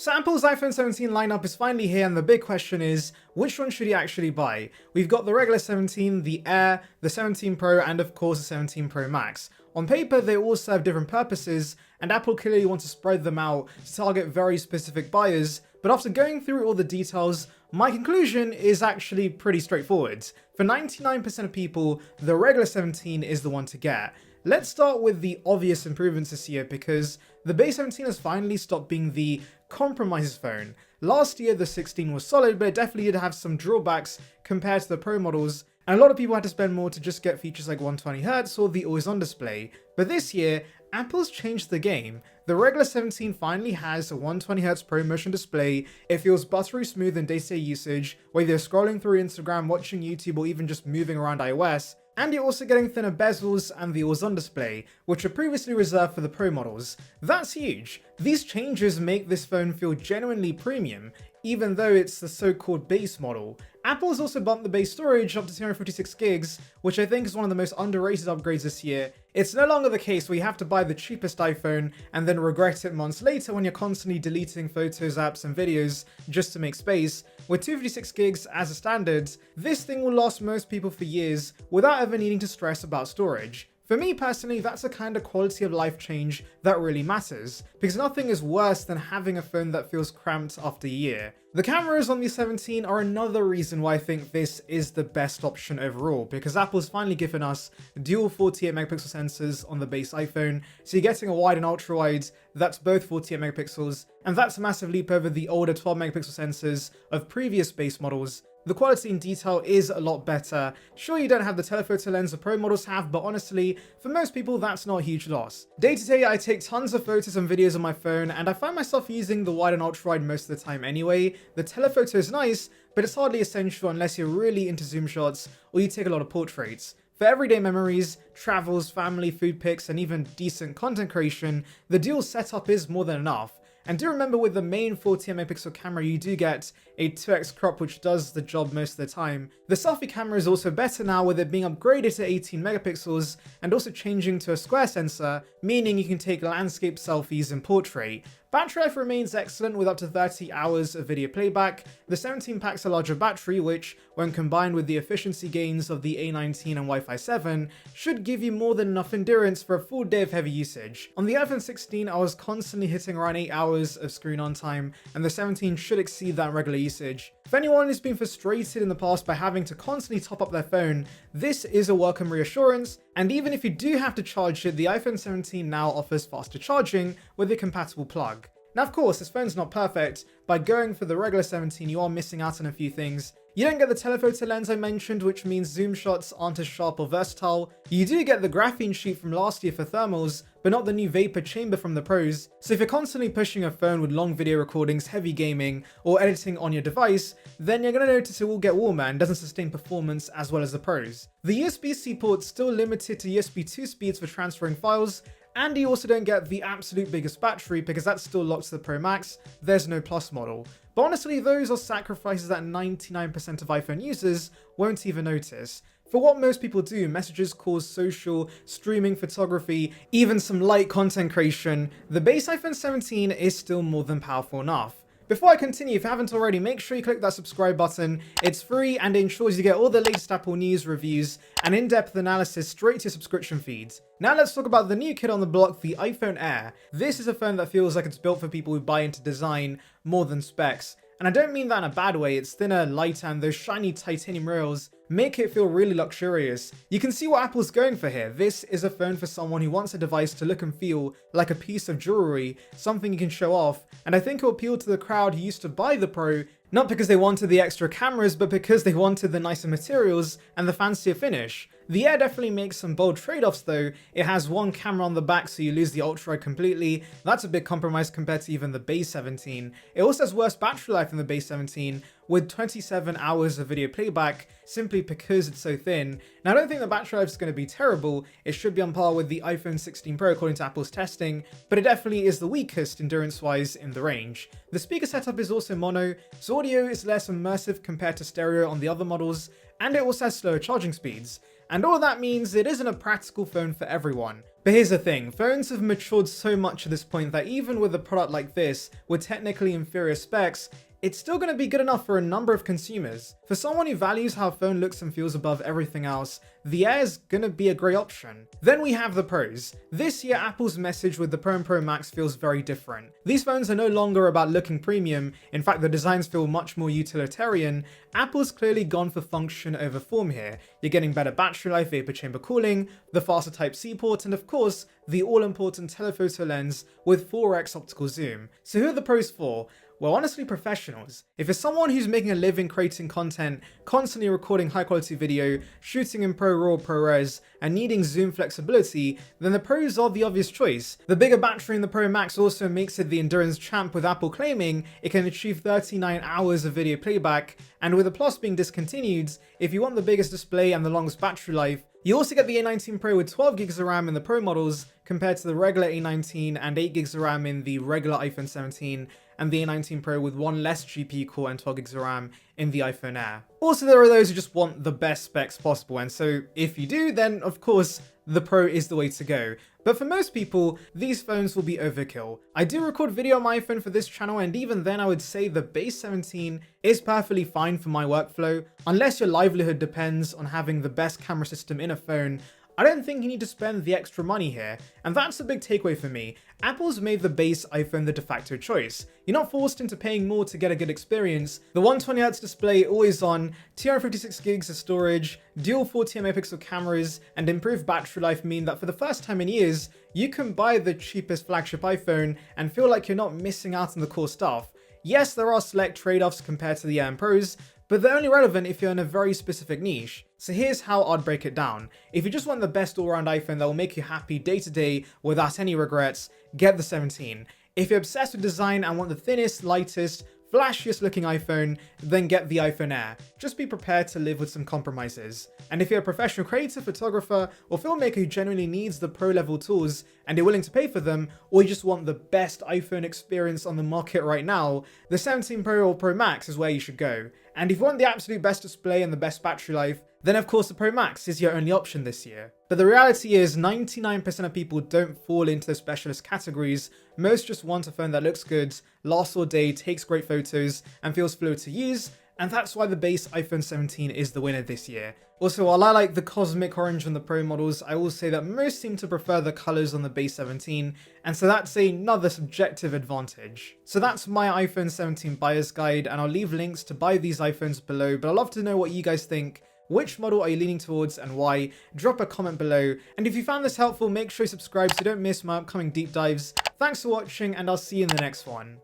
So Apple's iPhone 17 lineup is finally here, and the big question is, which one should you actually buy? We've got the regular 17, the Air, the 17 Pro, and of course the 17 Pro Max. On paper, they all serve different purposes, and Apple clearly wants to spread them out to target very specific buyers, but after going through all the details, my conclusion is actually pretty straightforward. For 99% of people, the regular 17 is the one to get. Let's start with the obvious improvements this year, because the base 17 has finally stopped being the compromises phone. Last year the 16 was solid, but it definitely did have some drawbacks compared to the Pro models, and a lot of people had to spend more to just get features like 120Hz or the always on display. But this year, Apple's changed the game. The regular 17 finally has a 120Hz Pro motion display. It feels buttery smooth in day-to-day usage, whether you're scrolling through Instagram, watching YouTube, or even just moving around iOS. And you're also getting thinner bezels and the always on display, which were previously reserved for the Pro models. That's huge. These changes make this phone feel genuinely premium, even though it's the so-called base model. Apple's also bumped the base storage up to 256 gigs, which I think is one of the most underrated upgrades this year. It's no longer the case where you have to buy the cheapest iPhone and then regret it months later when you're constantly deleting photos, apps, and videos just to make space. With 256 gigs as a standard, this thing will last most people for years without ever needing to stress about storage. For me personally, that's a kind of quality of life change that really matters, because nothing is worse than having a phone that feels cramped after a year. The cameras on the 17 are another reason why I think this is the best option overall, because Apple's finally given us dual 48 megapixel sensors on the base iPhone, so you're getting a wide and ultra wide that's both 48 megapixels, and that's a massive leap over the older 12 megapixel sensors of previous base models. The quality and detail is a lot better. Sure, you don't have the telephoto lens the Pro models have, but honestly, for most people that's not a huge loss. Day to day, I take tons of photos and videos on my phone, and I find myself using the wide and ultra wide most of the time anyway. The telephoto is nice, but it's hardly essential unless you're really into zoom shots or you take a lot of portraits. For everyday memories, travels, family, food pics, and even decent content creation, the dual setup is more than enough. And do remember, with the main 48 megapixel camera, you do get a 2x crop, which does the job most of the time. The selfie camera is also better now, with it being upgraded to 18 megapixels and also changing to a square sensor, meaning you can take landscape selfies in portrait. Battery life remains excellent with up to 30 hours of video playback. The 17 packs a larger battery, which, when combined with the efficiency gains of the A19 and Wi-Fi 7, should give you more than enough endurance for a full day of heavy usage. On the iPhone 16, I was constantly hitting around 8 hours of screen on time, and the 17 should exceed that in regular usage. For anyone who's been frustrated in the past by having to constantly top up their phone, this is a welcome reassurance, and even if you do have to charge it, the iPhone 17 now offers faster charging with a compatible plug. Now of course, this phone's not perfect. By going for the regular 17, you are missing out on a few things. You don't get the telephoto lens I mentioned, which means zoom shots aren't as sharp or versatile. You do get the graphene sheet from last year for thermals, but not the new vapor chamber from the Pros. So if you're constantly pushing a phone with long video recordings, heavy gaming, or editing on your device, then you're going to notice it will get warmer and doesn't sustain performance as well as the Pros. The USB-C port's still limited to USB 2 speeds for transferring files, and you also don't get the absolute biggest battery because that's still locked to the Pro Max. There's no Plus model. But honestly, those are sacrifices that 99% of iPhone users won't even notice. For what most people do, messages, calls, social, streaming, photography, even some light content creation, the base iPhone 17 is still more than powerful enough. Before I continue, if you haven't already, make sure you click that subscribe button. It's free and it ensures you get all the latest Apple news, reviews, and in-depth analysis straight to your subscription feeds. Now let's talk about the new kid on the block, the iPhone Air. This is a phone that feels like it's built for people who buy into design more than specs. And I don't mean that in a bad way. It's thinner, lighter, and those shiny titanium rails make it feel really luxurious. You can see what Apple's going for here. This is a phone for someone who wants a device to look and feel like a piece of jewelry, something you can show off, and I think it will appeal to the crowd who used to buy the Pro, not because they wanted the extra cameras, but because they wanted the nicer materials and the fancier finish. The Air definitely makes some bold trade-offs though. It has one camera on the back, so you lose the ultra wide completely. That's a big compromise compared to even the base 17. It also has worse battery life than the base 17, with 27 hours of video playback, simply because it's so thin. Now I don't think the battery life is going to be terrible. It should be on par with the iPhone 16 Pro according to Apple's testing, but it definitely is the weakest endurance-wise in the range. The speaker setup is also mono, so audio is less immersive compared to stereo on the other models, and it also has slower charging speeds. And all that means it isn't a practical phone for everyone. But here's the thing, phones have matured so much at this point that even with a product like this, with technically inferior specs, it's still going to be good enough for a number of consumers. For someone who values how a phone looks and feels above everything else, the Air is going to be a great option. Then we have the pros. This year, Apple's message with the Pro and Pro Max feels very different. These phones are no longer about looking premium, in fact the designs feel much more utilitarian. Apple's clearly gone for function over form here. You're getting better battery life, vapor chamber cooling, the faster Type-C port, and of course, the all-important telephoto lens with 4x optical zoom. So who are the pros for? Well, honestly, professionals. If you're someone who's making a living creating content, constantly recording high quality video, shooting in ProRAW, ProRes, and needing zoom flexibility, then the pros are the obvious choice. The bigger battery in the Pro Max also makes it the endurance champ, with Apple claiming it can achieve 39 hours of video playback, and with the Plus being discontinued, if you want the biggest display and the longest battery life, you also get the A19 Pro with 12 gigs of RAM in the Pro models compared to the regular A19 and 8 gigs of RAM in the regular iPhone 17, and the A19 Pro with one less GPU core and 12 gigs of RAM in the iPhone Air. Also, there are those who just want the best specs possible, and so if you do, then of course the Pro is the way to go. But for most people, these phones will be overkill. I do record video on my iPhone for this channel, and even then I would say the base 17 is perfectly fine for my workflow. Unless your livelihood depends on having the best camera system in a phone, I don't think you need to spend the extra money here, and that's a big takeaway for me. Apple's made the base iPhone the de facto choice. You're not forced into paying more to get a good experience. The 120Hz display always on, 256 gigs of storage, dual 40 megapixel cameras, and improved battery life mean that for the first time in years, you can buy the cheapest flagship iPhone and feel like you're not missing out on the core stuff. Yes, there are select trade-offs compared to the Air and Pros, but they're only relevant if you're in a very specific niche. So here's how I'd break it down. If you just want the best all-round iPhone that will make you happy day to day without any regrets, get the 17. If you're obsessed with design and want the thinnest, lightest, flashiest looking iPhone, then get the iPhone Air. Just be prepared to live with some compromises. And if you're a professional creator, photographer, or filmmaker who genuinely needs the pro level tools and you're willing to pay for them, or you just want the best iPhone experience on the market right now, the 17 Pro or Pro Max is where you should go. And if you want the absolute best display and the best battery life, then of course the Pro Max is your only option this year. But the reality is 99% of people don't fall into the specialist categories. Most just want a phone that looks good, lasts all day, takes great photos, and feels fluid to use, and that's why the base iPhone 17 is the winner this year. Also, while I like the cosmic orange on the Pro models, I will say that most seem to prefer the colours on the base 17, and so that's another subjective advantage. So that's my iPhone 17 buyer's guide, and I'll leave links to buy these iPhones below, but I'd love to know what you guys think. Which model are you leaning towards and why? Drop a comment below. And if you found this helpful, make sure you subscribe so you don't miss my upcoming deep dives. Thanks for watching, and I'll see you in the next one.